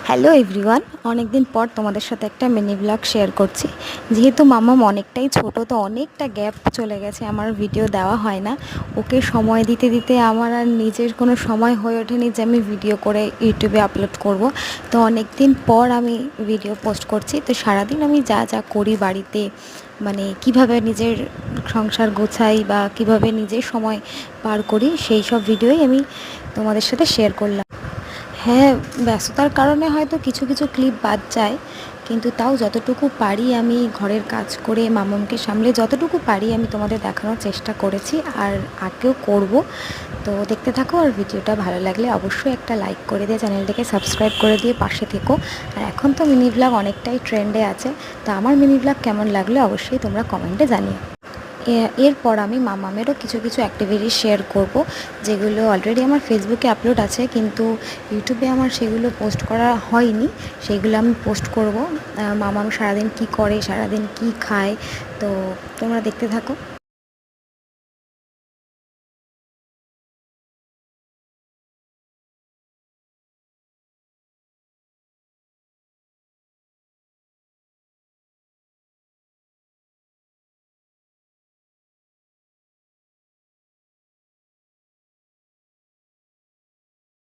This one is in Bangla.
হ্যালো এভরিওয়ান, অনেক দিন পর তোমাদের সাথে একটা মিনি ব্লগ শেয়ার করছি। যেহেতু মাম্মাম অনেকটাই ছোট, তো অনেকটা গ্যাপ চলে গেছে, আমার ভিডিও দেওয়া হয় না। ওকে সময় দিতে দিতে আমার আর নিজের কোনো সময় হয়ে ওঠেনি যে আমি ভিডিও করে ইউটিউবে আপলোড করব। তো অনেক দিন পর আমি ভিডিও পোস্ট করছি। তো সারাদিন আমি যা যা করি বাড়িতে, মানে কিভাবে নিজের সংসার গোছাই বা কিভাবে নিজের সময় পার করি, সেই সব ভিডিওই আমি তোমাদের সাথে শেয়ার করলাম। হ্যাঁ, ব্যস্ততার কারণে হয়তো কিছু কিছু ক্লিপ বাদ যায়, কিন্তু তাও যতটুকু পারি আমি ঘরের কাজ করে মামামকে সামলে যতটুকু পারি আমি তোমাদের দেখানোর চেষ্টা করেছি, আর আগেও করব। তো দেখতে থাকো, আর ভিডিওটা ভালো লাগলে অবশ্যই একটা লাইক করে দিয়ে চ্যানেলটাকে সাবস্ক্রাইব করে দিয়ে পাশে থেকো। আর এখন তো মিনি ব্লগ অনেকটাই ট্রেন্ডে আছে, তো আমার মিনি ব্লগ কেমন লাগলো অবশ্যই তোমরা কমেন্টে জানিও। এরপর আমি মামামেরও কিছু কিছু অ্যাক্টিভিটি শেয়ার করব, যেগুলো অলরেডি আমার ফেসবুকে আপলোড আছে, কিন্তু ইউটিউবে আমার সেগুলো পোস্ট করা হয়নি। সেগুলো আমি পোস্ট করব। মামাম সারাদিন কি করে, সারাদিন কি খায়, তো তোমরা দেখতে থাকো।